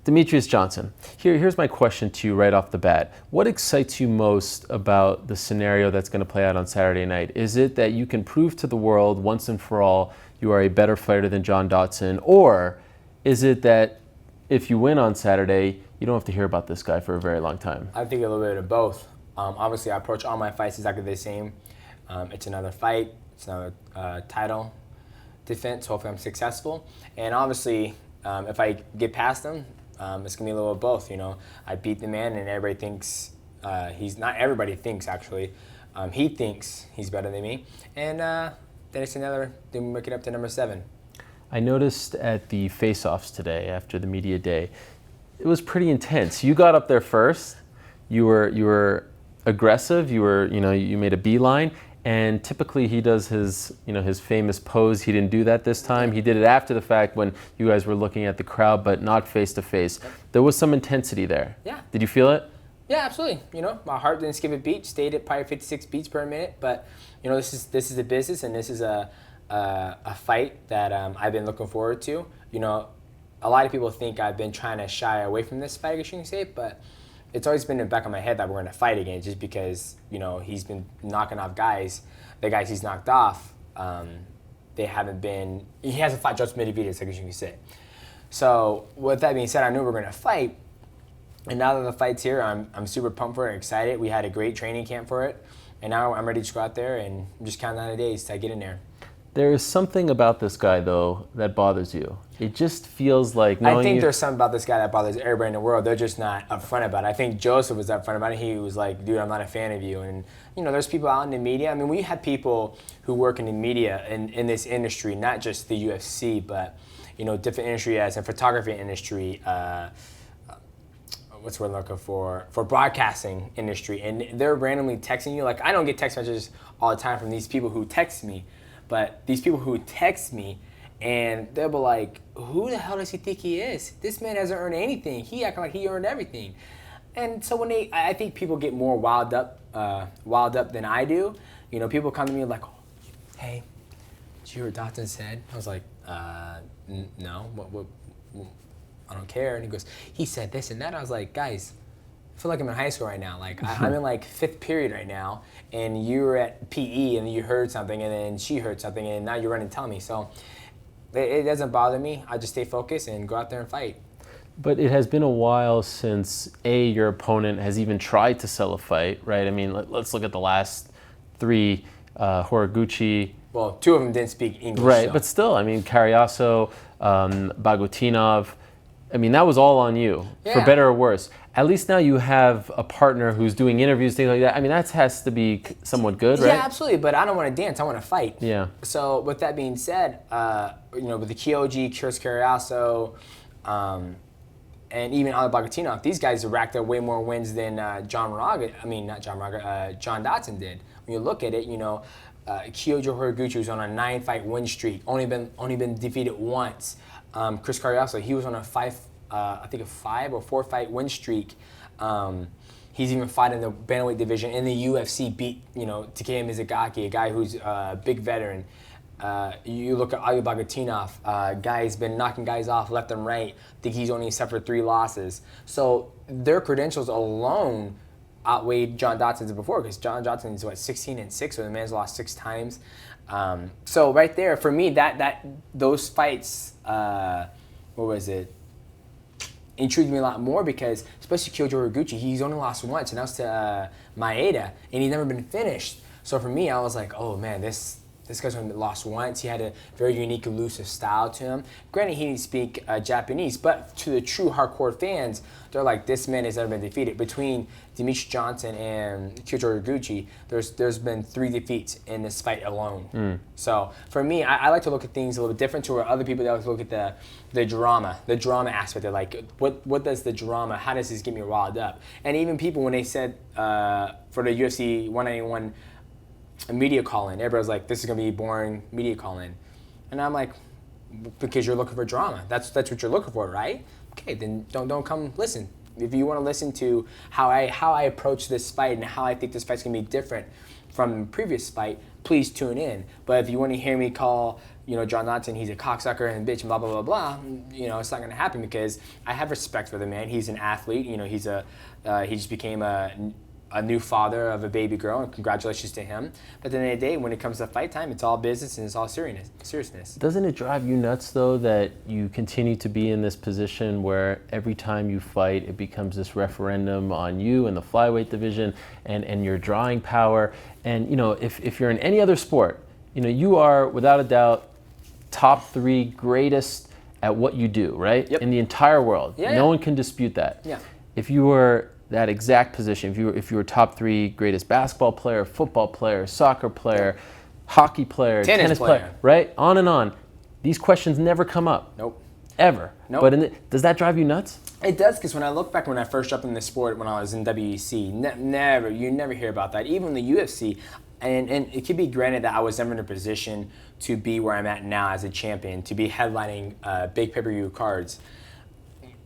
Demetrious Johnson, here's my question to you right off the bat. What excites you most about the scenario that's going to play out on Saturday night? Is it that you can prove to the world once and for all you are a better fighter than John Dodson? Or is it that if you win on Saturday, you don't have to hear about this guy for a very long time? I think a little bit of both. Obviously, I approach all my fights exactly the same. It's another fight. It's another title defense. Hopefully I'm successful. And obviously, if I get past them, it's going to be a little of both, I beat the man and everybody thinks, not everybody thinks actually, he thinks he's better than me. And then we make it up to number 7. I noticed at the face-offs today after the media day, it was pretty intense. You got up there first, you were aggressive, you made a beeline. And typically he does his famous pose. He didn't do that this time. He did it after the fact when you guys were looking at the crowd, but not face to face. There was some intensity there. Yeah. Did you feel it? Yeah, absolutely. My heart didn't skip a beat. Stayed at probably 56 beats per minute. But this is a business, and this is a fight that I've been looking forward to. A lot of people think I've been trying to shy away from this fight, I guess you can say, but it's always been in the back of my head that we're going to fight again, just because, he's been knocking off guys. The guys he's knocked off, he hasn't fought Joseph Benavidez, I guess you can say. So with that being said, I knew we were going to fight. And now that the fight's here, I'm super pumped for it, excited. We had a great training camp for it. And now I'm ready to go out there and I'm just counting down the days to get in there. There is something about this guy, though, that bothers you. It just feels like I think there's something about this guy that bothers everybody in the world. They're just not upfront about it. I think Joseph was upfront about it. He was like, dude, I'm not a fan of you. And, there's people out in the media. I mean, we have people who work in the media in this industry, not just the UFC, but, different industry as in photography industry, what's the word I'm looking for broadcasting industry. And they're randomly texting you. Like, I don't get text messages all the time from these people who text me. But these people who text me, and they'll be like, who the hell does he think he is? This man hasn't earned anything. He acting like he earned everything. And so I think people get more wild up than I do. People come to me like, hey, did you hear what Dodson said? I was like, no, what, I don't care. And he goes, he said this and that. I was like, guys, I feel like I'm in high school right now. Like, I'm in like 5th period right now, and you were at PE and you heard something, and then she heard something, and now you're running and telling me. So it doesn't bother me. I just stay focused and go out there and fight. But it has been a while since your opponent has even tried to sell a fight, right? I mean, let's look at the last 3, Horiguchi. Well, 2 of them didn't speak English. Right, so. But still, I mean, Karayaso, Bagotinov. I mean, that was all on you, for better or worse. At least now you have a partner who's doing interviews, things like that. I mean, that has to be somewhat good, right? Yeah, absolutely. But I don't want to dance. I want to fight. Yeah. So with that being said, with the Kyoji, Chris Karayaso, and even Ale Bagotinov, these guys have racked up way more wins than John Dodson did. When you look at it, Kyoji Horiguchi was on a 9-fight win streak, only been defeated once. Chris Karayaso, he was on a 5 or 4 fight win streak. He's even fought in the bantamweight division in the UFC, beat Takeya Mizugaki, a guy who's a big veteran. You look at Ale Bagotinov, guy's been knocking guys off left and right. I think he's only suffered 3 losses. So their credentials alone outweighed John Dodson's before, because John Dodson is 16-6, so the man's lost 6 times. So right there, for me, those fights, intrigued me a lot more, because especially Kyoji Horiguchi, he's only lost once, and that was to Maeda, and he's never been finished. So for me, I was like, oh man, this guy's only lost once. He had a very unique, elusive style to him. Granted, he didn't speak Japanese, but to the true hardcore fans, they're like, this man has never been defeated. Between Demetrious Johnson and Kyoji Horiguchi, there's been 3 defeats in this fight alone. So for me, I like to look at things a little bit different to where other people that like to look at the drama aspect. They're like, what does the drama, how does this get me riled up? And even people, when they said for the UFC 191 media call-in, everybody's like, this is going to be boring media call-in. And I'm like, because you're looking for drama. That's what you're looking for, right? Okay, then don't come listen. If you want to listen to how I approach this fight and how I think this fight's going to be different from the previous fight, please tune in. But if you want to hear me call John Dodson, he's a cocksucker and bitch and blah, blah, blah, blah. It's not going to happen because I have respect for the man. He's an athlete. He just became a new father of a baby girl, and congratulations to him. But at the end of the day, when it comes to fight time, it's all business and it's all seriousness. Doesn't it drive you nuts, though, that you continue to be in this position where every time you fight, it becomes this referendum on you and the flyweight division and your drawing power? And, if you're in any other sport, you are, without a doubt, top 3 greatest at what you do, right? Yep. In the entire world. Yeah, no one can dispute that. Yeah. If you were that exact position, if you were top 3 greatest basketball player, football player, soccer player, hockey player, tennis player, right? On and on. These questions never come up. Nope. Ever. Nope. But does that drive you nuts? It does, because when I look back when I first jumped in this sport when I was in WEC, you never hear about that. Even the UFC, and it could be granted that I was never in a position to be where I'm at now as a champion, to be headlining big pay-per-view cards.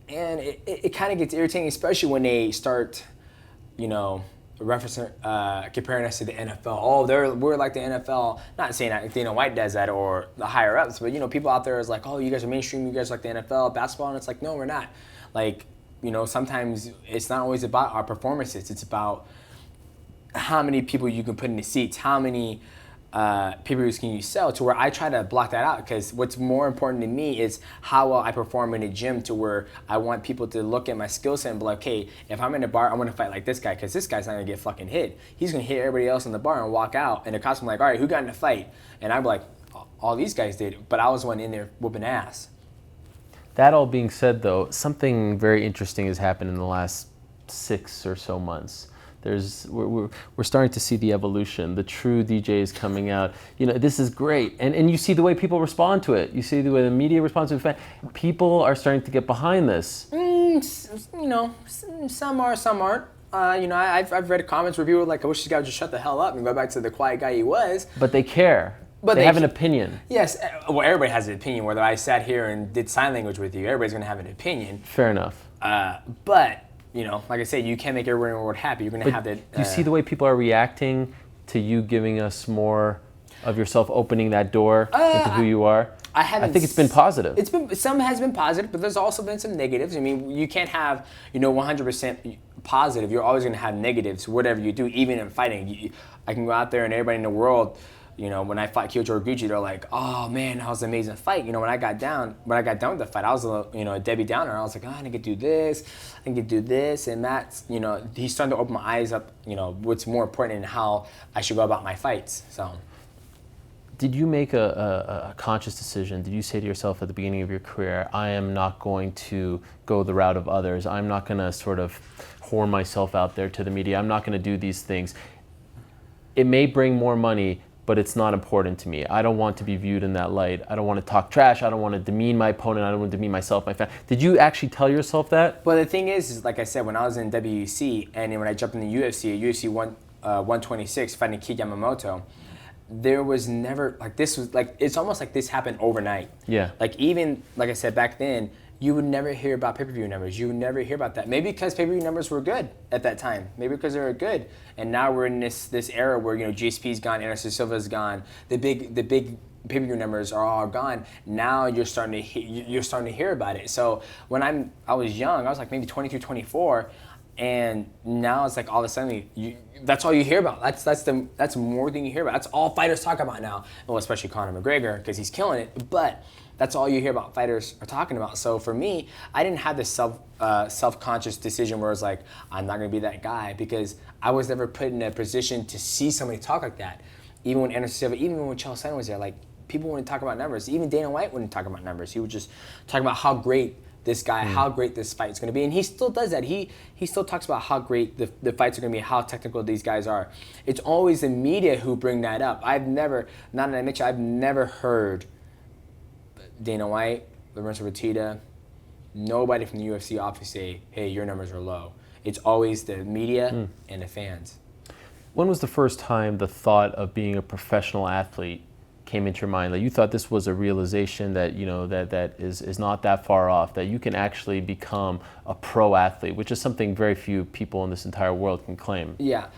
And it kind of gets irritating, especially when they start, referencing, comparing us to the NFL. Oh, we're like the NFL. Not saying that Dana White does that or the higher ups, but people out there is like, oh, you guys are mainstream. You guys are like the NFL basketball, and it's like, no, we're not. Like, sometimes it's not always about our performances. It's about how many people you can put in the seats, how many pay-per-views can you sell, to where I try to block that out, because what's more important to me is how well I perform in a gym, to where I want people to look at my skill set and be like, okay, if I'm in a bar, I want to fight like this guy, because this guy's not going to get fucking hit. He's going to hit everybody else in the bar and walk out, and the cops will be like, all right, who got in the fight? And I'm like, all these guys did, but I was one in there whooping ass. That all being said, though, something very interesting has happened in the last 6 or so months. We're starting to see the evolution. The true DJ is coming out. This is great, and you see the way people respond to it. You see the way the media responds to it. People are starting to get behind this. Some are, some aren't. I've read comments where people are like, I wish this guy would just shut the hell up and go back to the quiet guy he was. But they care. But they have an opinion. Yes. Well, everybody has an opinion. Whether I sat here and did sign language with you, everybody's going to have an opinion. Fair enough. But, like I said, you can't make everyone in the world happy. You're going to have that. Do you see the way people are reacting to you giving us more of yourself, opening that door into who you are? I think it's been positive. Some has been positive, but there's also been some negatives. I mean, you can't have 100% positive. You're always going to have negatives, whatever you do, even in fighting. I can go out there and everybody in the world, when I fought Kyoto Horiguchi, they're like, "Oh man, that was an amazing fight." When I got done with the fight, I was a Debbie Downer. I was like, "Oh, I can do this, I can do this," and that's he's starting to open my eyes up. What's more important in how I should go about my fights. So, did you make a conscious decision? Did you say to yourself at the beginning of your career, "I am not going to go the route of others. I'm not going to sort of whore myself out there to the media. I'm not going to do these things. It may bring more money, but it's not important to me. I don't want to be viewed in that light. I don't want to talk trash. I don't want to demean my opponent. I don't want to demean myself, my family." Did you actually tell yourself that? Well, the thing is like I said, when I was in WEC and then when I jumped in the UFC 126 fighting Kid Yamamoto, there was never it's almost like this happened overnight. Yeah. Even like I said back then, you would never hear about pay-per-view numbers. You would never hear about that. Maybe because pay-per-view numbers were good at that time. Maybe because they were good. And now we're in this era where GSP's gone, Anderson Silva's gone. The big pay-per-view numbers are all gone. Now you're starting to hear about it. So when I was young, I was like maybe 22, 24, and now it's like all of a sudden that's all you hear about. That's more than you hear about. That's all fighters talk about now. Well, especially Conor McGregor because he's killing it. But that's all you hear about fighters are talking about. So for me, I didn't have this self-conscious decision where it's like, I'm not going to be that guy, because I was never put in a position to see somebody talk like that. Even when Anderson Silva, even when Chael Sonnen was there, people wouldn't talk about numbers. Even Dana White wouldn't talk about numbers. He would just talk about how great this guy, how great this fight is going to be. And he still does that. He still talks about how great the fights are going to be, how technical these guys are. It's always the media who bring that up. I've never heard Dana White, Lorenzo Fertitta, nobody from the UFC office say, "Hey, your numbers are low." It's always the media and the fans. When was the first time the thought of being a professional athlete came into your mind? Like you thought this was a realization that that is not that far off, that you can actually become a pro athlete, which is something very few people in this entire world can claim. Yeah.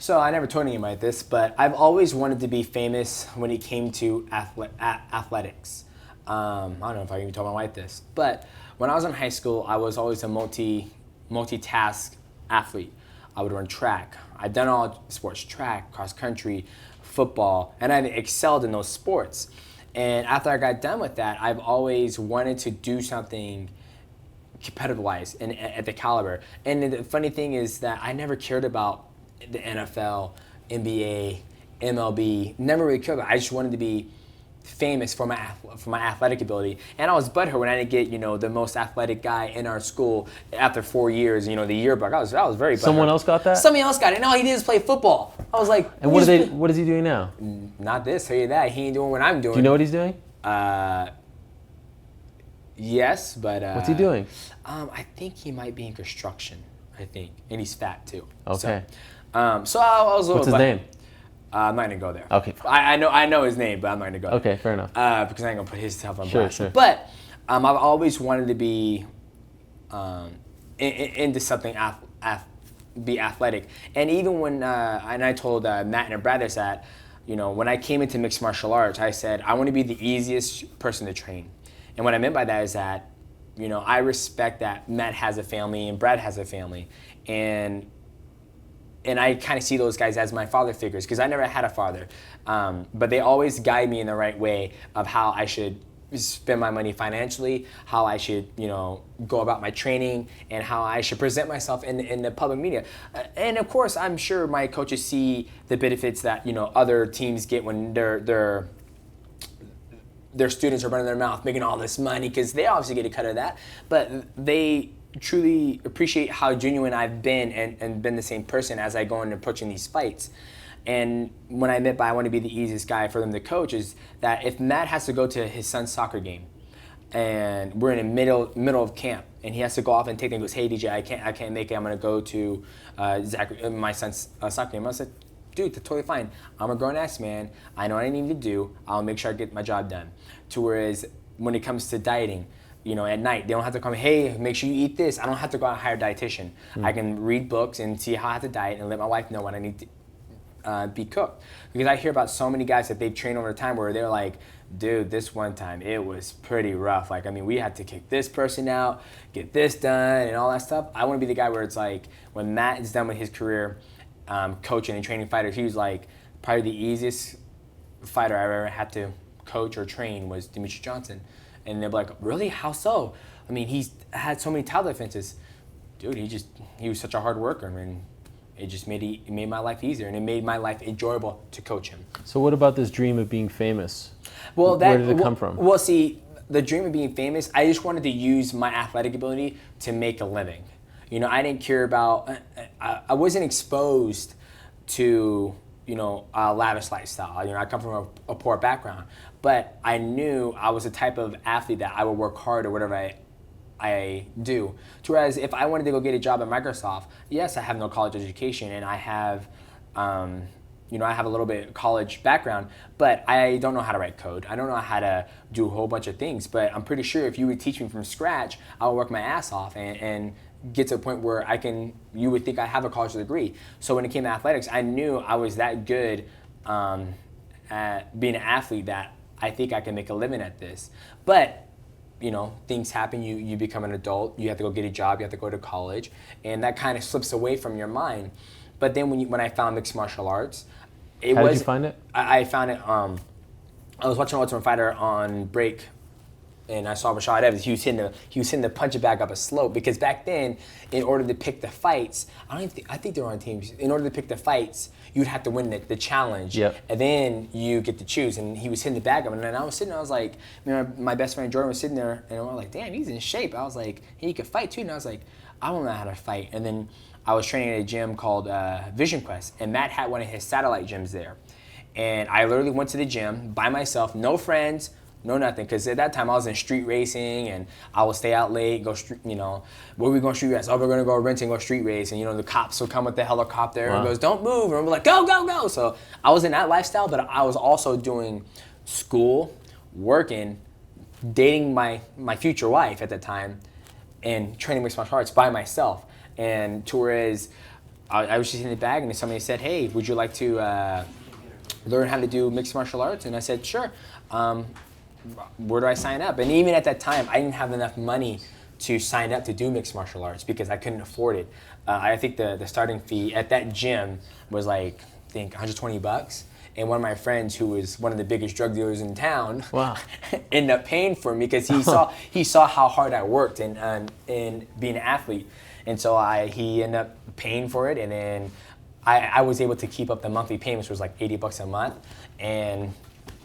So I never told anybody this, but I've always wanted to be famous when it came to athletics. I don't know if I even told my wife this, but when I was in high school, I was always a multitask athlete. I would run track. I'd done all sports, track, cross country, football, and I excelled in those sports. And after I got done with that, I've always wanted to do something competitive-wise and at the caliber. And the funny thing is that I never cared about the NFL, NBA, MLB. Never really cared about it. I just wanted to be famous for my athletic ability. And I was butthurt when I didn't get, the most athletic guy in our school after 4 years, the yearbook. I was very butthurt. Someone else got that? Somebody else got it. No, he did is play football. I was like, And what is he doing now? not this, tell you that. He ain't doing what I'm doing. Do you know what he's doing? Yes, but What's he doing? I think he might be in construction. I think, and he's fat too. Okay. So I was a little. What's his name? I'm not gonna go there. Okay. I know his name, but I'm not gonna go there. Okay, fair enough. Because I ain't gonna put his stuff on blast. Sure. But I've always wanted to be into something be athletic. And even when and I told Matt and Brad this that, when I came into mixed martial arts, I said I want to be the easiest person to train. And what I meant by that is that, I respect that Matt has a family and Brad has a family, and I kind of see those guys as my father figures because I never had a father, but they always guide me in the right way of how I should spend my money financially, how I should, go about my training, and how I should present myself in the public media. And of course, I'm sure my coaches see the benefits that other teams get when their students are running their mouth, making all this money, because they obviously get a cut of that. But they truly appreciate how genuine I've been and been the same person as I go into approaching these fights. And when I meant by I want to be the easiest guy for them to coach is that if Matt has to go to his son's soccer game and we're in the middle of camp and he has to go off and take them and goes, hey DJ, I can't make it, I'm gonna go to my son's soccer game. I said, dude, that's totally fine. I'm a grown ass man. I know what I need to do. I'll make sure I get my job done. To whereas when it comes to dieting, at night, they don't have to come, hey, make sure you eat this. I don't have to go out and hire a dietitian. I can read books and see how I have to diet and let my wife know when I need to be cooked. Because I hear about so many guys that they've trained over time where they're like, dude, this one time, it was pretty rough. We had to kick this person out, get this done, and all that stuff. I want to be the guy where it's like, when Matt is done with his career coaching and training fighters, he was like, probably the easiest fighter I ever had to coach or train was Demetrious Johnson. And they're like, really? How so? He's had so many title defenses. Dude, he was such a hard worker. It just made my life easier, and it made my life enjoyable to coach him. So what about this dream of being famous? Where did it come from? Well, see, the dream of being famous, I just wanted to use my athletic ability to make a living. I didn't care about, I wasn't exposed to, a lavish lifestyle. I come from a poor background, but I knew I was the type of athlete that I would work hard or whatever I do. Whereas if I wanted to go get a job at Microsoft, yes, I have no college education and I have, I have a little bit of college background, but I don't know how to write code. I don't know how to do a whole bunch of things, but I'm pretty sure if you would teach me from scratch, I would work my ass off and get to a point where you would think I have a college degree. So when it came to athletics, I knew I was that good at being an athlete that I think I can make a living at this. But, things happen, you become an adult, you have to go get a job, you have to go to college, and that kind of slips away from your mind. But then when I found mixed martial arts, How did you find it? I found it, I was watching Ultimate Fighter on break, and I saw Rashad Evans. He was hitting the punching bag up a slope, because back then, in order to pick the fights, I think they were on teams. In order to pick the fights, you'd have to win the challenge, yep. And then you get to choose. And he was hitting the bag up, and then I was sitting there. I was like, my best friend Jordan was sitting there, and I was like, damn, he's in shape. I was like, he could fight too. And I was like, I don't know how to fight. And then I was training at a gym called Vision Quest, and Matt had one of his satellite gyms there. And I literally went to the gym by myself, no friends, no nothing, because at that time I was in street racing and I would stay out late, go street, where are we going street race? Oh, we're going to go rent and go street race. And the cops would come with the helicopter and goes, don't move. And we're like, go, go, go. So I was in that lifestyle, but I was also doing school, working, dating my future wife at the time, and training mixed martial arts by myself. And to whereas I was just in the bag, and somebody said, "Hey, would you like to learn how to do mixed martial arts?" And I said, "Sure. Where do I sign up?" And even at that time, I didn't have enough money to sign up to do mixed martial arts because I couldn't afford it. I think the starting fee at that gym was like, I think $120. And one of my friends, who was one of the biggest drug dealers in town, Wow. ended up paying for me because he saw how hard I worked in being an athlete. And so he ended up paying for it, and then I was able to keep up the monthly payments, which was like $80 a month. And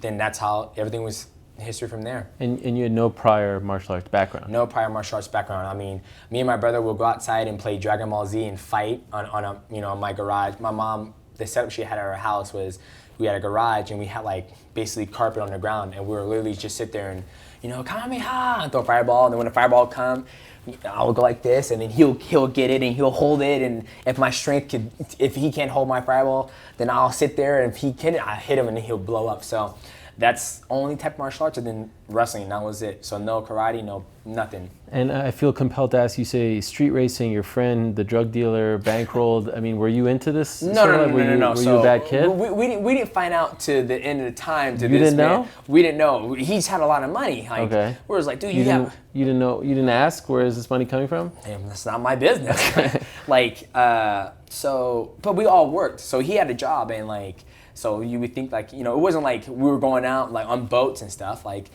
then that's how everything was history from there. And you had no prior martial arts background? No prior martial arts background. I mean, me and my brother will go outside and play Dragon Ball Z and fight on my garage. My mom, the setup she had at her house was, we had a garage and we had like basically carpet on the ground, and we were literally just sit there and, Kamehameha, and throw a fireball, and then when the fireball come, I'll go like this, and then he'll get it and he'll hold it, and if he can't hold my fireball, then I'll sit there, and if he can, I hit him and then he'll blow up. So that's only type of martial arts, and then wrestling, that was it. So no karate, no nothing. And I feel compelled to ask, you say street racing, your friend, the drug dealer, bankrolled. I mean, were you into this? No. Were you a bad kid? We didn't find out to the end of the time. You didn't know? We didn't know. He's had a lot of money. Like, okay. Whereas like, dude, you didn't know. You didn't ask, where is this money coming from? Damn, that's not my business. But we all worked. So he had a job, and like, so you would think like, it wasn't like we were going out like on boats and stuff. Like,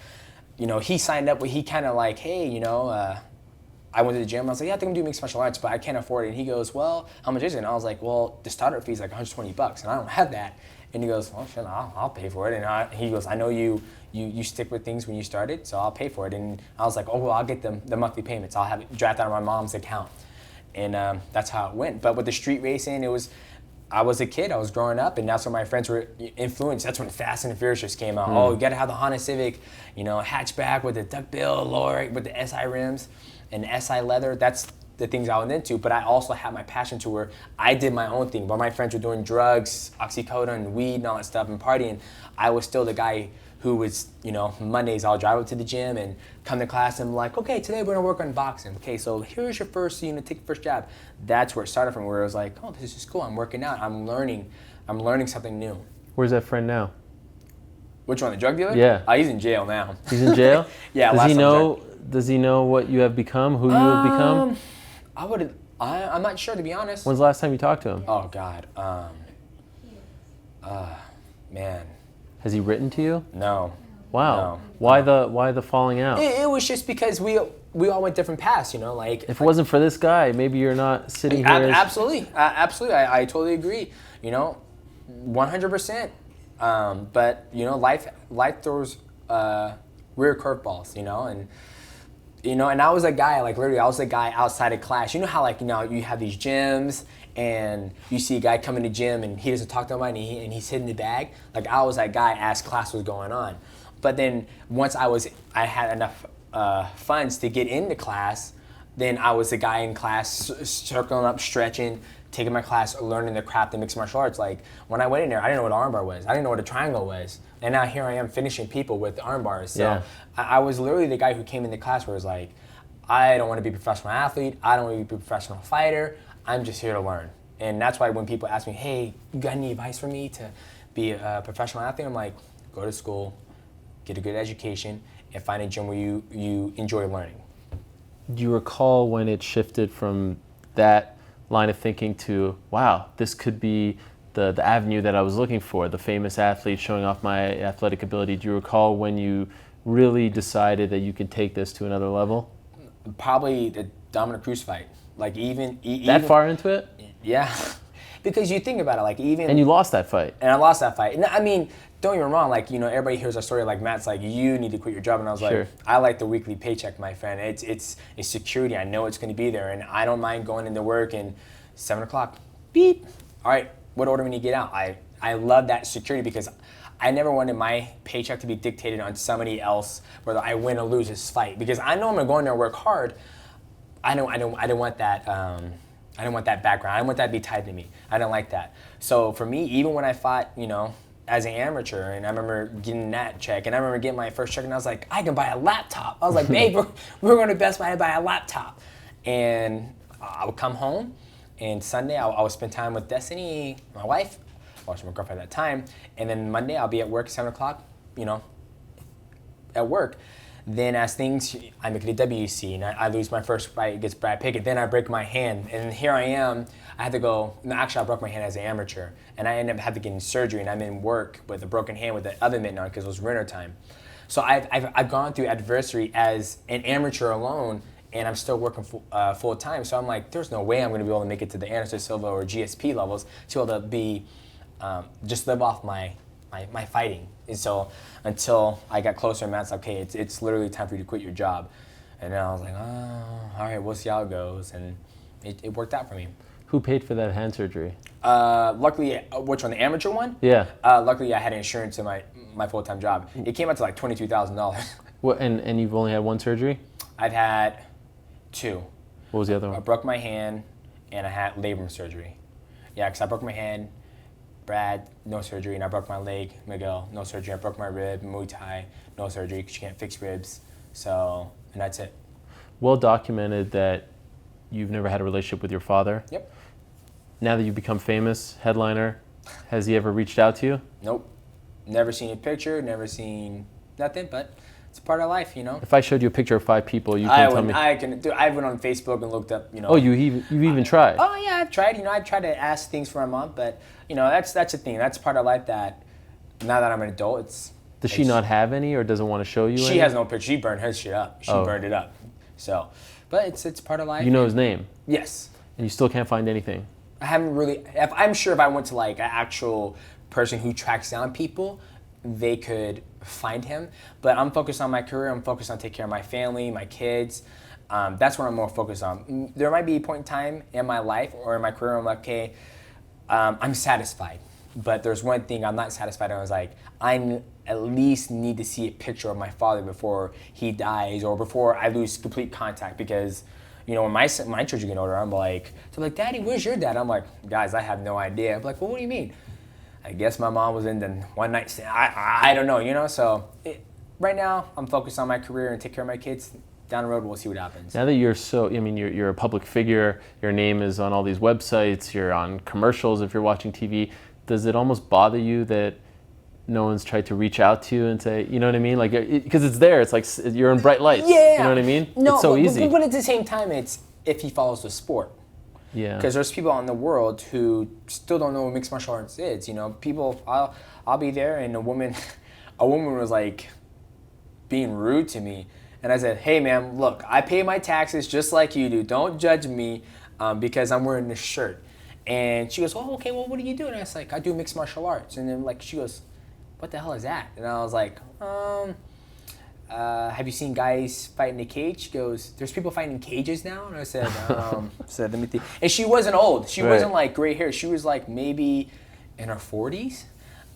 he signed up, but he kind of like, hey, I went to the gym. I was like, yeah, I think I'm doing mixed martial arts, but I can't afford it. And he goes, well, how much is it? And I was like, well, the starter fee is like $120, and I don't have that. And he goes, well, shit, I'll pay for it. And he goes, I know you stick with things when you started, so I'll pay for it. And I was like, oh, well, I'll get the monthly payments. I'll have it draft out of my mom's account. And that's how it went. But with the street racing, I was a kid, I was growing up, and that's when my friends were influenced. That's when Fast and the Furious just came out. Oh, you gotta have the Honda Civic, hatchback with the duckbill, lower with the SI rims and the SI leather. That's the things I went into. But I also had my passion to where I did my own thing. While my friends were doing drugs, oxycodone, weed, and all that stuff, and partying, I was still the guy who was, Mondays I'll drive up to the gym and come to class and I'm like, okay, today we're gonna work on boxing. Okay, so here's your first, take your first jab. That's where it started from, where it was like, oh, this is cool, I'm working out, I'm learning something new. Where's that friend now? Which one, the drug dealer? Yeah. He's in jail now. He's in jail? Yeah. Does he know what you have become, who you have become? I'm not sure, to be honest. When's the last time you talked to him? Oh, God. Man. Has he written to you? No. Wow. No. Why the falling out? It was just because we all went different paths, like. If it wasn't for this guy, maybe you're not sitting here. Absolutely. Absolutely. I totally agree. 100%. But life throws rear curveballs, and I was a guy, like literally I was a guy outside of class. You know how you have these gyms and you see a guy come in the gym and he doesn't talk to nobody and he's hitting the bag? Like, I was that guy as class was going on. But then once I had enough funds to get into class, then I was the guy in class circling up, stretching, taking my class, learning the craft of mixed martial arts. Like, when I went in there, I didn't know what an armbar was. I didn't know what a triangle was. And now here I am finishing people with arm bars. So yeah. I was literally the guy who came into class where it was like, I don't want to be a professional athlete. I don't want to be a professional fighter. I'm just here to learn. And that's why when people ask me, hey, you got any advice for me to be a professional athlete? I'm like, go to school, get a good education, and find a gym where you enjoy learning. Do you recall when it shifted from that line of thinking to, wow, this could be the avenue that I was looking for, the famous athlete showing off my athletic ability? Do you recall when you really decided that you could take this to another level? Probably the Dominic Cruz fight. Like, even that far into it? Yeah. Because you think about it, like, even... And you lost that fight. And I lost that fight. And I mean, don't get me wrong, like, everybody hears our story, like, Matt's like, you need to quit your job. And I was sure. like, I like the weekly paycheck, my friend. It's security. I know it's going to be there. And I don't mind going into work and 7 o'clock, beep. All right, what order we need to get out? I love that security because I never wanted my paycheck to be dictated on somebody else, whether I win or lose this fight. Because I know I'm going to go in there and work hard. I don't want that. I didn't want that background. I didn't want that to be tied to me. I didn't like that. So for me, even when I fought, as an amateur, and I remember getting that check, and I remember getting my first check, and I was like, I can buy a laptop. I was like, babe, we're going to Best Buy to buy a laptop. And I would come home, and Sunday I will spend time with Destiny, my wife, well, she's my girlfriend at that time, and then Monday I'll be at work at 7 o'clock, at work. Then as things, I make it to WC, and I lose my first fight against Brad Pickett. Then I break my hand, and here I am. I had to go. No, actually, I broke my hand as an amateur, and I ended up having to get in surgery, and I'm in work with a broken hand with the other mitten on because it was winter time. So I've gone through adversity as an amateur alone, and I'm still working full time. So I'm like, there's no way I'm going to be able to make it to the Anderson Silva or GSP levels to be able to be just live off my fighting. And so until I got closer, and Matt's like, okay, it's literally time for you to quit your job. And then I was like, oh, all right, we'll see how it goes. And it worked out for me. Who paid for that hand surgery? Luckily, which one, the amateur one? Yeah. Luckily, I had insurance in my full-time job. It came out to like $22,000. What? And you've only had one surgery? I've had 2. What was the other one? I broke my hand, and I had labrum surgery. Yeah, because I broke my hand. Brad, no surgery, and I broke my leg. Miguel, no surgery. I broke my rib. Muay Thai, no surgery because you can't fix ribs. So, and that's it. Well documented that you've never had a relationship with your father. Yep. Now that you've become famous, headliner, has he ever reached out to you? Nope. Never seen a picture, never seen nothing, but it's part of life, If I showed you a picture of 5 people, you can tell me. I went on Facebook and looked up, Oh, you've even tried? Oh yeah, I've tried. I've tried to ask things for my mom, but that's the thing. That's part of life that now that I'm an adult, Does she not have any, or doesn't want to show you? She has no picture. She burned her shit up. She burned it up. So, but it's part of life. You know his name? Yes. And you still can't find anything? I haven't really. I'm sure if I went to like an actual person who tracks down people, they could find him. But I'm focused on my career. I'm focused on taking care of my family, my kids. That's what I'm more focused on. There might be a point in time in my life or in my career where I'm like, okay, I'm satisfied. But there's one thing I'm not satisfied. I was like, I at least need to see a picture of my father before he dies or before I lose complete contact. Because, when my children get older, I'm like, they're like, Daddy, where's your dad? I'm like, guys, I have no idea. I'm like, well, what do you mean? I guess my mom was in the one night stand. I don't know, So right now, I'm focused on my career and take care of my kids. Down the road, we'll see what happens. Now that you're a public figure, your name is on all these websites, you're on commercials if you're watching TV, does it almost bother you that no one's tried to reach out to you and say, you know what I mean? Like, because it's there, it's like you're in bright lights. Yeah. You know what I mean? No, it's so easy. But at the same time, it's if he follows the sport. Yeah. Because there's people out in the world who still don't know what mixed martial arts is. People, I'll be there and a woman was like being rude to me. And I said, hey man, look, I pay my taxes just like you do. Don't judge me because I'm wearing this shirt. And she goes, oh, okay, well, what do you do? And I was like, I do mixed martial arts. And then she goes, what the hell is that? And I was like, have you seen guys fight in a cage? She goes, there's people fighting in cages now? And I said, let me think. And she wasn't old. She wasn't like gray hair. She was like maybe in her 40s.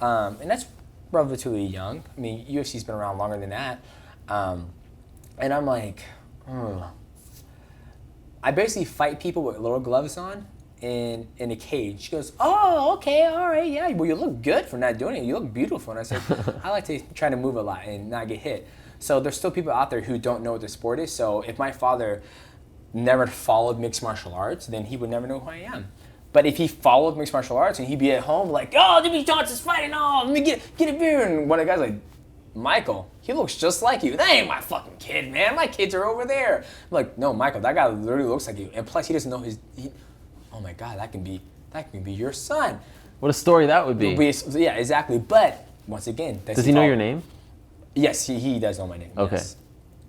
And that's relatively young. I mean, UFC's been around longer than that. And I'm like, I basically fight people with little gloves on in a cage. She goes, oh, okay, all right, yeah. Well, you look good for not doing it. You look beautiful. And I said, I like to try to move a lot and not get hit. So there's still people out there who don't know what the sport is. So if my father never followed mixed martial arts, then he would never know who I am. But if he followed mixed martial arts and he'd be at home like, oh, Demetrious Johnson's fighting, oh, let me get a beer. And one of the guys like, Michael, he looks just like you. That ain't my fucking kid, man. My kids are over there. I'm like, no, Michael, that guy literally looks like you. And plus, he doesn't know oh my God, that can be your son. What a story that would be. Yeah, exactly. But once again, does he know your name? Yes, he does know my name. Okay. Yes.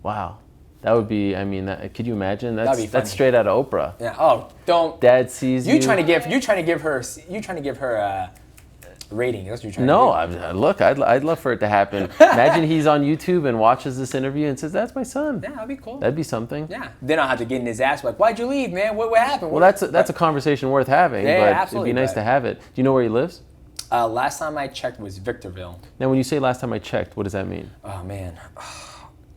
Wow. That would be, could you imagine? That'd be funny. That's straight out of Oprah. Yeah. Oh, don't. Dad sees you. You trying to give her a rating. That's what you're trying to do. No, look, I'd love for it to happen. Imagine he's on YouTube and watches this interview and says, that's my son. Yeah, that'd be cool. That'd be something. Yeah. Then I'll have to get in his ass like, why'd you leave, man? What happened? Well, that's a conversation worth having, yeah, but absolutely, it'd be nice to have it. Do you know where he lives? Last time I checked was Victorville. Now, when you say last time I checked, what does that mean? Oh, man.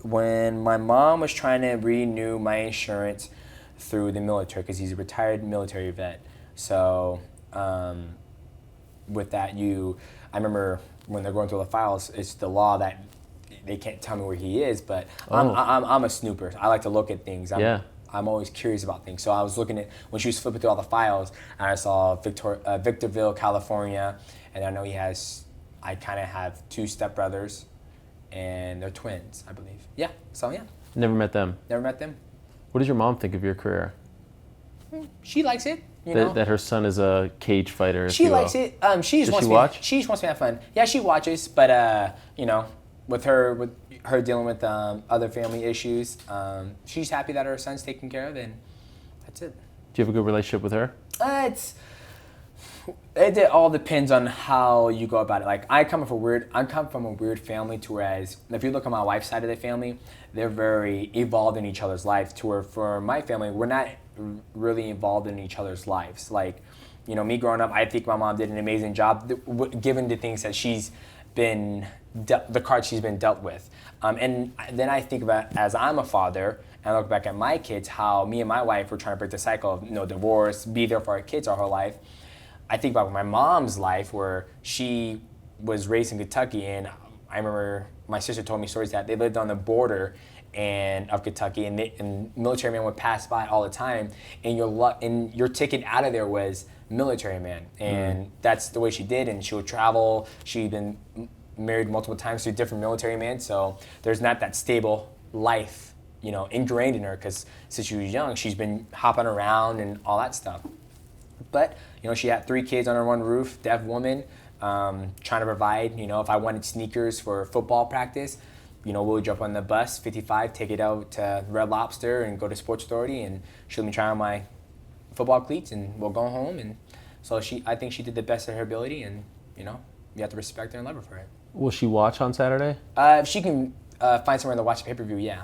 When my mom was trying to renew my insurance through the military, because he's a retired military vet. So with that, I remember when they're going through the files, it's the law that they can't tell me where he is, but I'm a snooper. I like to look at things. I'm always curious about things. So I was looking at, when she was flipping through all the files, and I saw Victorville, California, and I know I kind of have 2 stepbrothers, and they're twins, I believe. Yeah, so yeah. Never met them. Never met them. What does your mom think of your career? She likes it. You know? That her son is a cage fighter. If She you will. likes it. She just Does wants she me. watch? She just wants me to have fun. Yeah, she watches, but you know, with her dealing with other family issues, she's happy that her son's taken care of, and that's it. Do you have a good relationship with her? It all depends on how you go about it. Like I come from a weird family, to whereas if you look at my wife's side of the family, they're very involved in each other's lives. To where for my family, we're not really involved in each other's lives. Like, you know, me growing up, I think my mom did an amazing job given the things that she's been, the cards she's been dealt with. And then I think about, as I'm a father, and I look back at my kids, how me and my wife were trying to break the cycle of divorce, be there for our kids our whole life. I think about my mom's life, where she was raised in Kentucky, and I remember my sister told me stories that they lived on the border of Kentucky, and military men would pass by all the time, and your ticket out of there was military man, and that's the way she did, and she would travel. She'd been married multiple times to different military men, so there's not that stable life, ingrained in her, because since she was young, she's been hopping around and all that stuff. But she had 3 kids under one roof, deaf woman, trying to provide. If I wanted sneakers for football practice, we'll jump on the bus, 55, take it out to Red Lobster and go to Sports Authority, and she'll let me try on my football cleats, and we'll go home. And so I think she did the best of her ability, and you have to respect her and love her for it. Will she watch on Saturday? If she can find somewhere to watch the pay-per-view, yeah.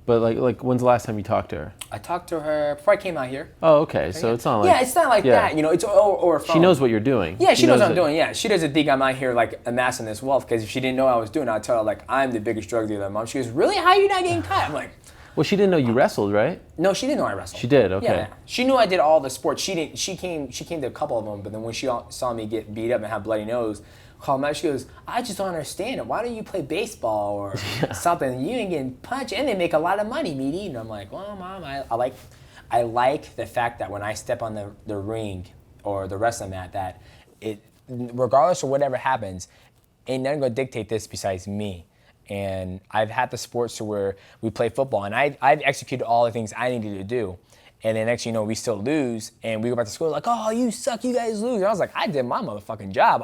But like when's the last time you talked to her? I talked to her before I came out here. Oh, okay. So it's not like... Yeah, it's not like that. It's or a phone. She knows what you're doing. Yeah, she knows what I'm doing. Yeah, she doesn't think I'm out here like amassing this wealth, because if she didn't know what I was doing, I'd tell her like I'm the biggest drug dealer. Mom, she goes, really? How are you not getting caught? I'm like... Well, she didn't know you wrestled, right? No, she didn't know I wrestled. She did, okay. Yeah, she knew I did all the sports. She didn't. She came to a couple of them, but then when she saw me get beat up and have bloody nose, called me out. She goes, I just don't understand it. Why don't you play baseball or something? You ain't getting punched, and they make a lot of money, meaty. And I'm like, well, Mom, I like the fact that when I step on the ring or the wrestling mat, that it, regardless of whatever happens, ain't nothing gonna dictate this besides me. And I've had the sports to where we play football, and I've executed all the things I needed to do. And then next, we still lose, and we go back to school like, oh, you suck, you guys lose. And I was like, I did my motherfucking job.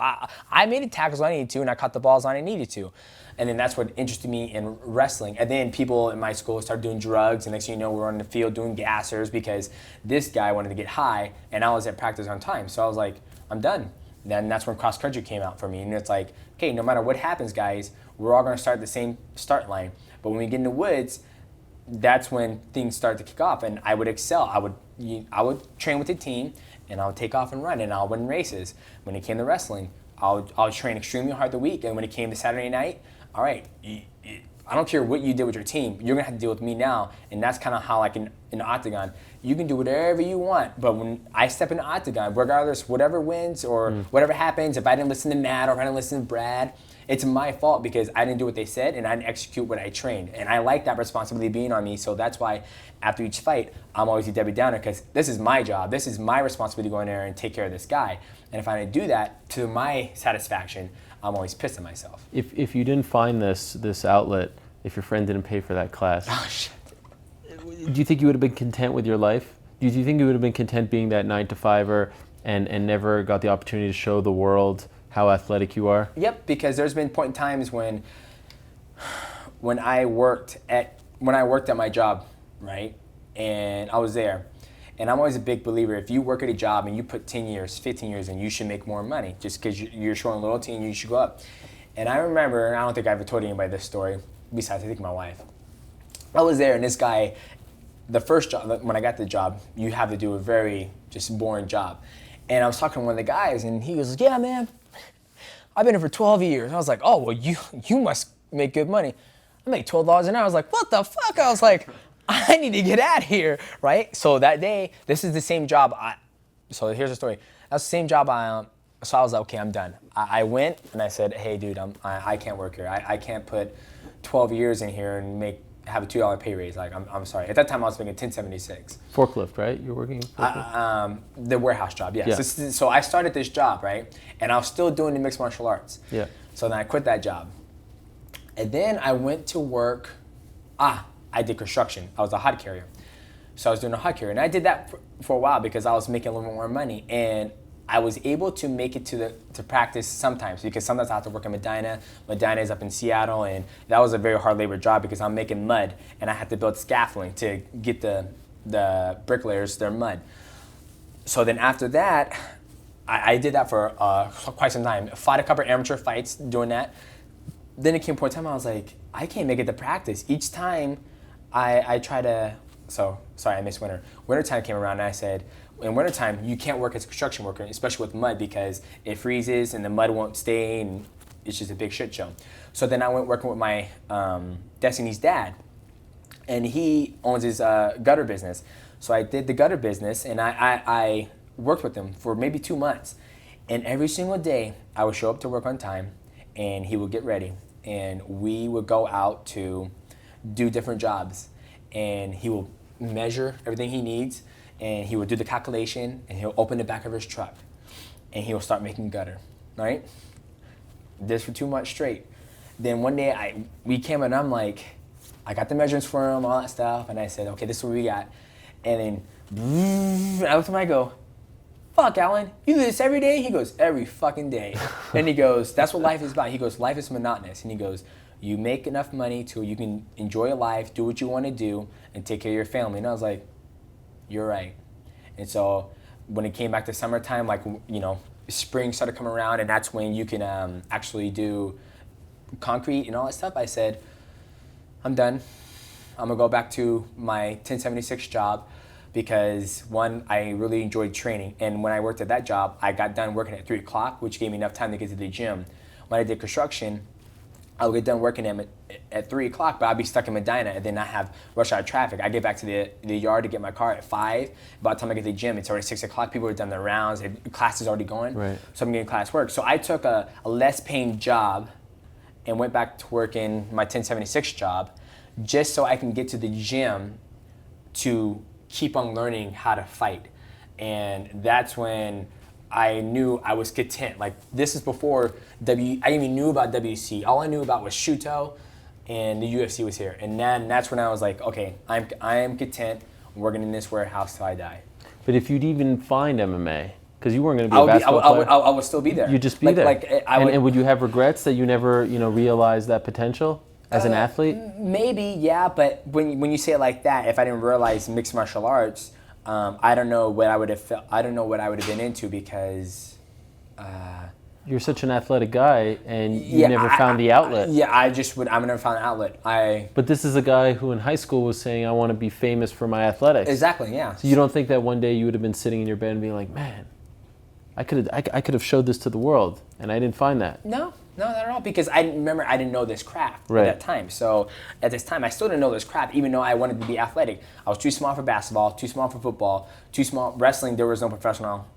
I made the tackles I needed to, and I caught the balls I needed to. And then that's what interested me in wrestling. And then people in my school started doing drugs, and next thing you know, we're on the field doing gassers because this guy wanted to get high, and I was at practice on time. So I was like, I'm done. Then that's when cross country came out for me, and it's like, okay, no matter what happens, guys, we're all gonna start at the same start line. But when we get in the woods, that's when things start to kick off, and I would excel. I would train with the team, and I would take off and run, and I'll win races. When it came to wrestling, I'll train extremely hard the week, and when it came to Saturday night, all right, I don't care what you did with your team, you're gonna have to deal with me now. And that's kind of how, like in the octagon, you can do whatever you want, but when I step in the octagon, regardless, whatever wins or whatever happens, if I didn't listen to Matt or if I didn't listen to Brad, it's my fault because I didn't do what they said and I didn't execute what I trained. And I like that responsibility being on me, so that's why after each fight, I'm always a Debbie Downer, because this is my job. This is my responsibility to go in there and take care of this guy. And if I didn't do that to my satisfaction, I'm always pissed at myself. If you didn't find this outlet, if your friend didn't pay for that class, Oh, shit. do you think you would have been content with your life? Do you think you would have been content being that 9-to-5er and never got the opportunity to show the world how athletic you are? Yep, because there's been point in times when I worked at my job, right? And I was there. And I'm always a big believer, if you work at a job and you put 10 years, 15 years in, you should make more money just because you're showing loyalty and you should go up. And I remember, and I don't think I ever told anybody this story, besides I think my wife. I was there, and this guy, the first job, when I got the job, you have to do a very just boring job. And I was talking to one of the guys, and he was like, yeah, man, I've been here for 12 years. I was like, oh, well, you must make good money. I make $12 an hour. I was like, what the fuck? I was like, I need to get out of here, right? So that day, this is the same job. So here's the story. That's the same job so I was like, okay, I'm done. I went, and I said, hey, dude, I can't work here. I can't put 12 years in here and make have a $2 pay raise. Like, I'm sorry. At that time, I was making $10.76. Forklift, right? You're working forklift? The warehouse job, yes. Yeah. So I started this job, right? And I was still doing the mixed martial arts. Yeah. So then I quit that job. And then I went to work. I did construction. I was a hod carrier. So I was doing a hod carrier. And I did that for a while because I was making a little bit more money. And I was able to make it to practice sometimes because sometimes I have to work in Medina. Medina is up in Seattle, and that was a very hard labor job because I'm making mud, and I had to build scaffolding to get the bricklayers their mud. So then after that, I did that for quite some time. Fought a couple of amateur fights doing that. Then it came to a point in time I was like, I can't make it to practice. Each time I try to, sorry, I missed winter. Wintertime came around and I said, in wintertime, you can't work as a construction worker, especially with mud, because it freezes and the mud won't stay and it's just a big shit show. So then I went working with my Destiny's dad, and he owns his gutter business. So I did the gutter business, and I worked with him for maybe 2 months. And every single day, I would show up to work on time, and he would get ready. And we would go out to do different jobs. And he will measure everything he needs, and he would do the calculation, and he'll open the back of his truck, and he'll start making gutter, right? This for 2 months straight. Then one day we came and I'm like, I got the measurements for him, all that stuff, and I said, okay, this is what we got. And then I looked at him, I go, fuck, Alan, you do this every day? He goes, every fucking day. And he goes, that's what life is about. He goes, life is monotonous. And he goes, you make enough money to you can enjoy your life, do what you want to do, and take care of your family. And I was like, you're right. And so when it came back to summertime, like, you know, spring started coming around, and that's when you can actually do concrete and all that stuff. I said, I'm done. I'm gonna go back to my 1076 job because, one, I really enjoyed training. And when I worked at that job, I got done working at 3 o'clock, which gave me enough time to get to the gym. When I did construction, I would get done working at 3 o'clock, but I'd be stuck in Medina and then I have rush hour traffic. I get back to the yard to get my car at 5. By the time I get to the gym, it's already 6 o'clock. People have done their rounds. Class is already going. Right. So I'm getting class work. So I took a less paying job and went back to work in my 1076 job just so I can get to the gym to keep on learning how to fight. And that's when I knew I was content. Like, this is before I even knew about WC. All I knew about was Shuto, and the UFC was here. And then that's when I was like, okay, I am content working in this warehouse till I die. But if you'd even find MMA, because you weren't going to be a basketball player, I would still be there. You'd just be there. And would you have regrets that you never, realized that potential as an athlete? Maybe, yeah. But when you say it like that, if I didn't realize mixed martial arts, I don't know what I would have felt. I don't know what I would have been into because you're such an athletic guy, and you never found the outlet. I never found an outlet. But this is a guy who in high school was saying, I want to be famous for my athletics. Exactly, yeah. So you don't think that one day you would have been sitting in your bed and being like, man, I could have showed this to the world, and I didn't find that. No, not at all. Because I didn't know this craft right. at that time. So at this time, I still didn't know this craft, even though I wanted to be athletic. I was too small for basketball, too small for football, too small wrestling. There was no professional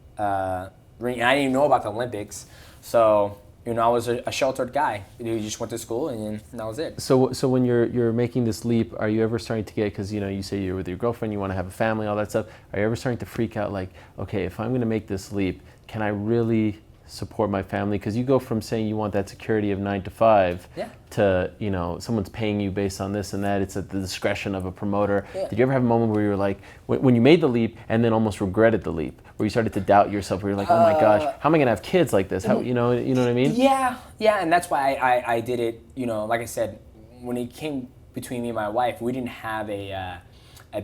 ring, and I didn't even know about the Olympics. So I was a sheltered guy who just went to school, and that was it. So when you're making this leap, are you ever starting to get, because you say you're with your girlfriend, you want to have a family, all that stuff. Are you ever starting to freak out, like, okay, if I'm going to make this leap, can I really support my family? Because you go from saying you want that security of 9 to 5 to someone's paying you based on this and that. It's at the discretion of a promoter. Did you ever have a moment where you were like, when you made the leap and then almost regretted the leap, where you started to doubt yourself, where you're like, oh my gosh, how am I gonna have kids like this? How you know what I mean? Yeah, and that's why I did it. Like I said, when it came between me and my wife, we didn't have a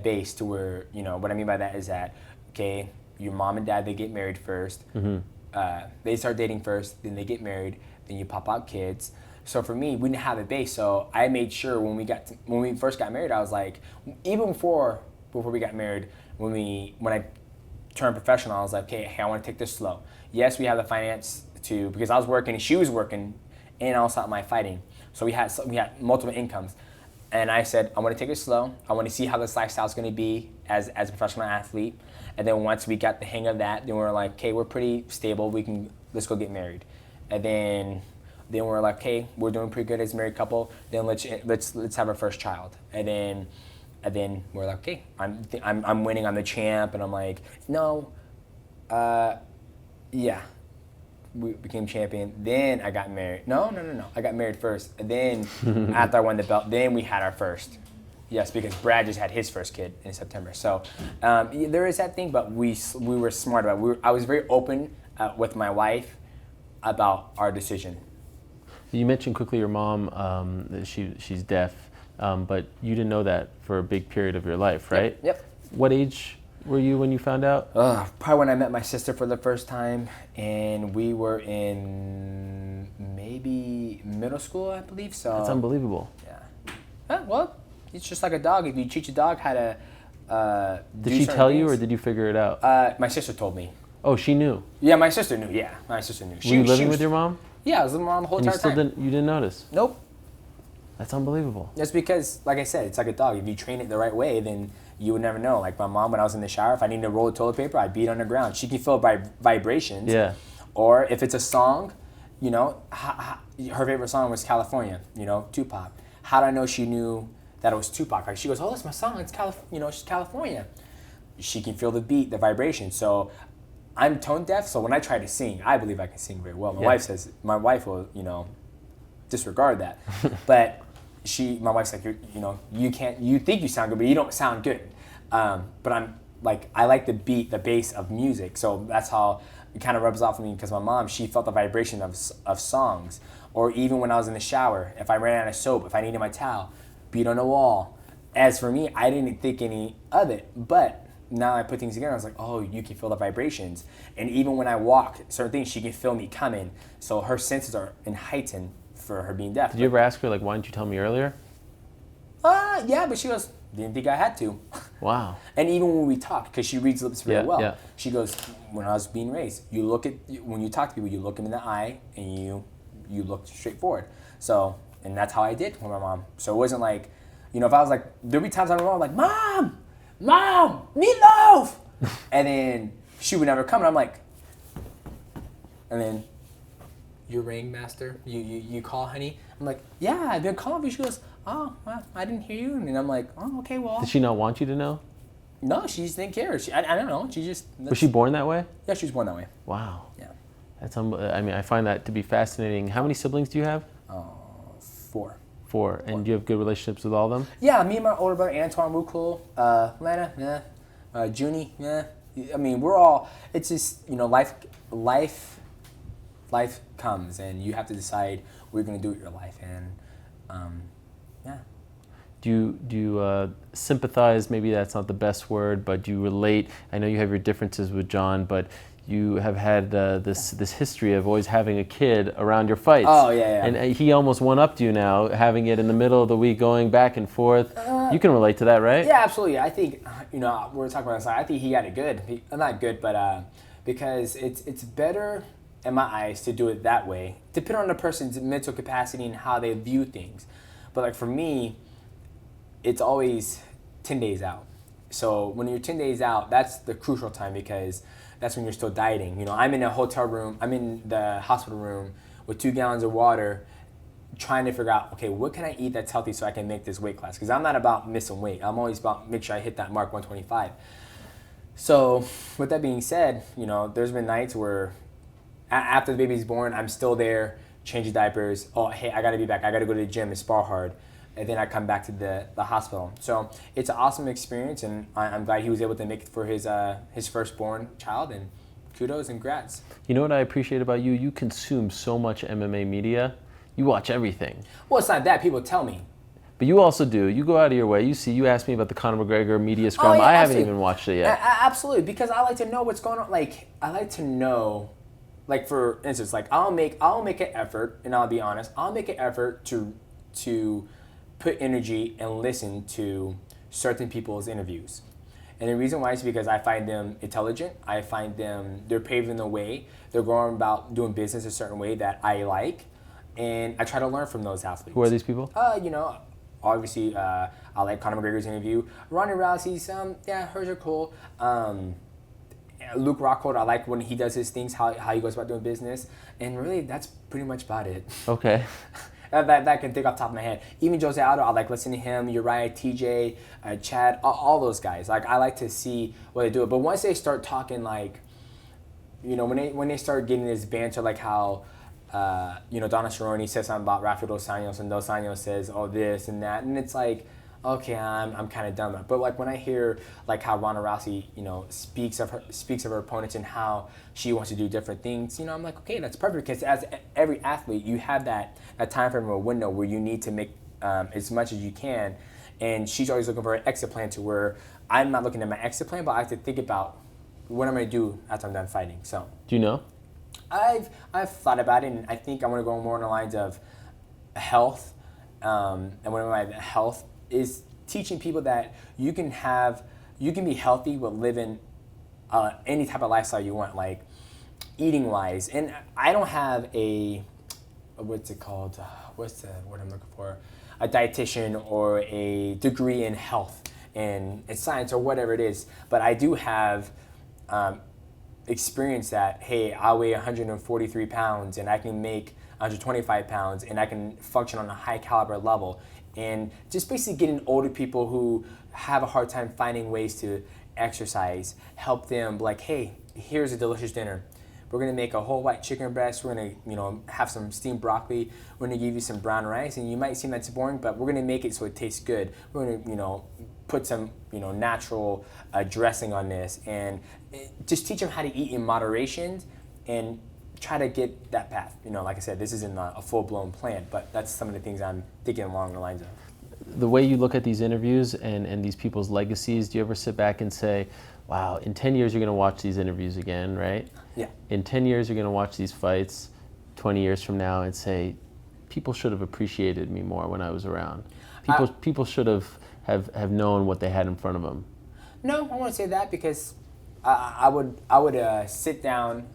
base to where what I mean by that is that, okay, your mom and dad, they get married first. Mm-hmm. They start dating first, then they get married, then you pop out kids. So for me, we didn't have a base. So I made sure when we first got married, I was like, even before we got married, when I turned professional, I was like, okay, I want to take this slow. Yes, we have the finance because I was working and she was working, and also at my fighting. So we had multiple incomes. And I said, I want to take it slow. I want to see how this lifestyle is going to be as a professional athlete. And then once we got the hang of that, then we were like, okay, we're pretty stable. Let's go get married. And then Then we're like, hey, we're doing pretty good as a married couple. Then let's have our first child. And then we're like, okay, I'm winning, I'm the champ, and I'm like, no, yeah. We became champion. Then I got married. No. I got married first. And then after I won the belt, then we had our first. Yes, because Brad just had his first kid in September. So there is that thing, but we were smart about it. I was very open with my wife about our decision. You mentioned quickly your mom, that she's deaf, but you didn't know that for a big period of your life, right? Yep. What age were you when you found out? Probably when I met my sister for the first time, and we were in maybe middle school, I believe. So That's unbelievable. Yeah. Well, it's just like a dog. If you teach a dog how to Did she tell you, or did you figure it out? My sister told me. Oh, she knew. Yeah, my sister knew. Yeah, my sister knew. Were you living with your mom? Yeah, I was living with my mom the whole And you entire still time. you didn't notice? Nope. That's unbelievable. That's because, like I said, it's like a dog. If you train it the right way, then you would never know. Like my mom, when I was in the shower, if I needed to roll toilet paper, I'd beat it on the ground. She can feel vibrations. Yeah. Or if it's a song, you know, her favorite song was California, you know, Tupac. How do I know she knew that it was Tupac? Like she goes, oh, that's my song. It's she's California. She can feel the beat, the vibration. So I'm tone deaf. So when I try to sing, I believe I can sing very well. My wife will, disregard that. But my wife's like, you think you sound good, but you don't sound good. But I'm like, I like the beat, the bass of music. So that's how it kind of rubs off on me, because my mom, she felt the vibration of songs. Or even when I was in the shower, if I ran out of soap, if I needed my towel, beat on the wall. As for me, I didn't think any of it, but now I put things together, I was like, oh, you can feel the vibrations. And even when I walk, certain things, she can feel me coming. So her senses are heightened for her being deaf. Did you ever ask her, like, why didn't you tell me earlier? Yeah, but she goes, didn't think I had to. Wow. And even when we talk, because she reads lips very well, yeah. she goes, when I was being raised, when you talk to people, you look them in the eye and you look straight forward. So, and that's how I did with my mom. So it wasn't like, if I was like, there'd be times I'm like, Mom, meatloaf! And then she would never come, and I'm like, and then, your ring master, you call, honey? I'm like, yeah, I've been calling you. She goes, oh, well, I didn't hear you. And I'm like, oh, okay, well. Did she not want you to know? No, she just didn't care. I don't know. Was she born that way? Yeah, she was born that way. Wow. Yeah. I find that to be fascinating. How many siblings do you have? 4. 4. And do you have good relationships with all of them? Yeah, me and my older brother Antoine, we're cool. Lana, yeah. Junie, yeah. I mean, we're all. It's just life comes, and you have to decide what you're gonna do with your life, and yeah. Do you sympathize? Maybe that's not the best word, but do you relate? I know you have your differences with John, but you have had this history of always having a kid around your fights. Oh, yeah. And he almost one-upped you now, having it in the middle of the week, going back and forth. You can relate to that, right? Yeah, absolutely. I think, we're talking about this, I think he got it good. Not good, but because it's better, in my eyes, to do it that way, depending on the person's mental capacity and how they view things. But like for me, it's always 10 days out. So when you're 10 days out, that's the crucial time, because that's when you're still dieting. I'm in a hotel room, I'm in the hospital room with 2 gallons of water, trying to figure out, okay, what can I eat that's healthy so I can make this weight class? Because I'm not about missing weight. I'm always about make sure I hit that mark, 125. So with that being said, there's been nights where after the baby's born, I'm still there, changing diapers. Oh, hey, I got to be back. I got to go to the gym and spar hard. And then I come back to the hospital. So it's an awesome experience, and I'm glad he was able to make it for his firstborn child, and kudos and congrats. You know what I appreciate about you? You consume so much MMA media. You watch everything. Well, it's not that. People tell me. But you also do. You go out of your way. You asked me about the Conor McGregor media scrum. Oh, yeah, I haven't absolutely. even watched it yet. Absolutely, because I like to know what's going on. Like, I like to know, like, for instance, like, I'll make an effort, and I'll be honest, I'll make an effort to put energy and listen to certain people's interviews. And the reason why is because I find them intelligent. I find they're paving the way. They're going about doing business a certain way that I like. And I try to learn from those athletes. Who are these people? Obviously, I like Conor McGregor's interview. Ronda Rousey's, hers are cool. Luke Rockhold, I like when he does his things, how he goes about doing business, and really that's pretty much about it. Okay. that I can think off the top of my head. Even Jose Aldo, I like listening to him. Uriah, TJ, Chad, all those guys. Like I like to see what they do. But once they start talking like, when they start getting this banter, like how, Donna Cerrone says something about Rafael Dos Anjos, and Dos Anjos says, oh, this and that, and it's like, okay, I'm kind of done with it. But like when I hear like how Ronda Rousey, speaks of her opponents and how she wants to do different things, I'm like, okay, that's perfect, because as every athlete, you have that time frame or window where you need to make as much as you can, and she's always looking for an exit plan to where I'm not looking at my exit plan, but I have to think about what I'm going to do after I'm done fighting. So Do you know? I've thought about it, and I think I want to go more on the lines of health, and one of my health is teaching people that you can be healthy but living any type of lifestyle you want, like eating wise. And I don't have what's it called? What's the word I'm looking for? A dietitian or a degree in health and science or whatever it is. But I do have experience that, hey, I weigh 143 pounds and I can make 125 pounds and I can function on a high caliber level. And just basically getting older people who have a hard time finding ways to exercise, help them like, hey, here's a delicious dinner. We're gonna make a whole white chicken breast. We're gonna, have some steamed broccoli. We're gonna give you some brown rice, and you might seem that's boring, but we're gonna make it so it tastes good. We're gonna, put some, natural dressing on this, and just teach them how to eat in moderation, and try to get that path. Like I said, this isn't a full-blown plan, but that's some of the things I'm thinking along the lines of. The way you look at these interviews and these people's legacies, do you ever sit back and say, wow, in 10 years you're going to watch these interviews again, right? Yeah. In 10 years you're going to watch these fights 20 years from now and say, people should have appreciated me more when I was around. People should have known what they had in front of them. No, I won't say that, because I would sit down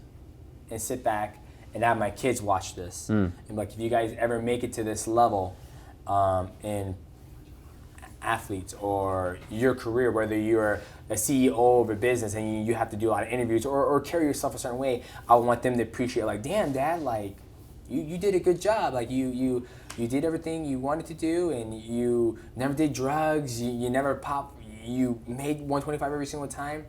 and sit back and have my kids watch this. And like, if you guys ever make it to this level in athletes or your career, whether you're a CEO of a business and you have to do a lot of interviews or carry yourself a certain way, I want them to appreciate, like, damn, Dad, like, you did a good job. Like, you did everything you wanted to do, and you never did drugs, you never popped, you made 125 every single time,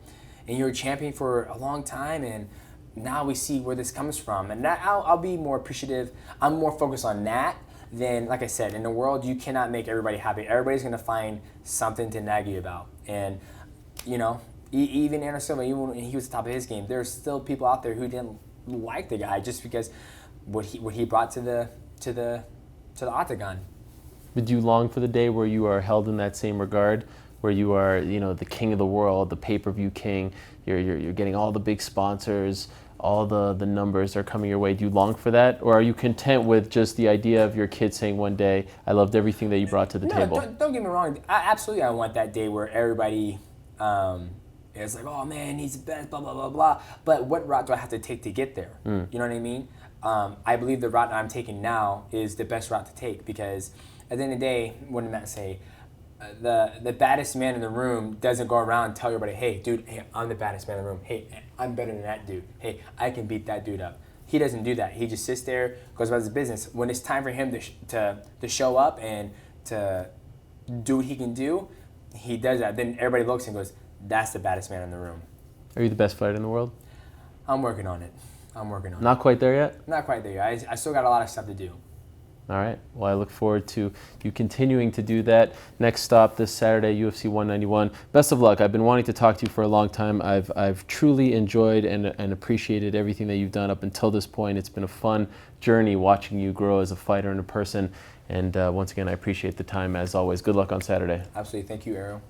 and you were a champion for a long time, and now we see where this comes from. And that, I'll be more appreciative. I'm more focused on that than, like I said, in the world, you cannot make everybody happy. Everybody's going to find something to nag you about. And, even Anderson Silva, even when he was at the top of his game, there's still people out there who didn't like the guy just because what he brought to the octagon. But do you long for the day where you are held in that same regard, where you are, the king of the world, the pay-per-view king, you're getting all the big sponsors, all the numbers are coming your way? Do you long for that? Or are you content with just the idea of your kid saying one day, I loved everything that you brought to the table? Don't get me wrong. Absolutely, I want that day where everybody is like, oh man, he's the best, blah, blah, blah, blah. But what route do I have to take to get there? You know what I mean? I believe the route I'm taking now is the best route to take, because at the end of the day, what did Matt say? The baddest man in the room doesn't go around and tell everybody, hey, dude, hey, I'm the baddest man in the room. Hey, I'm better than that dude. Hey, I can beat that dude up. He doesn't do that. He just sits there, goes about his business. When it's time for him to show up and to do what he can do, he does that. Then everybody looks and goes, that's the baddest man in the room. Are you the best fighter in the world? I'm working on it. Not quite there yet? Not quite there yet. I still got a lot of stuff to do. All right. Well, I look forward to you continuing to do that. Next stop this Saturday, UFC 191. Best of luck. I've been wanting to talk to you for a long time. I've truly enjoyed and appreciated everything that you've done up until this point. It's been a fun journey watching you grow as a fighter and a person. And once again, I appreciate the time as always. Good luck on Saturday. Absolutely. Thank you, Ariel.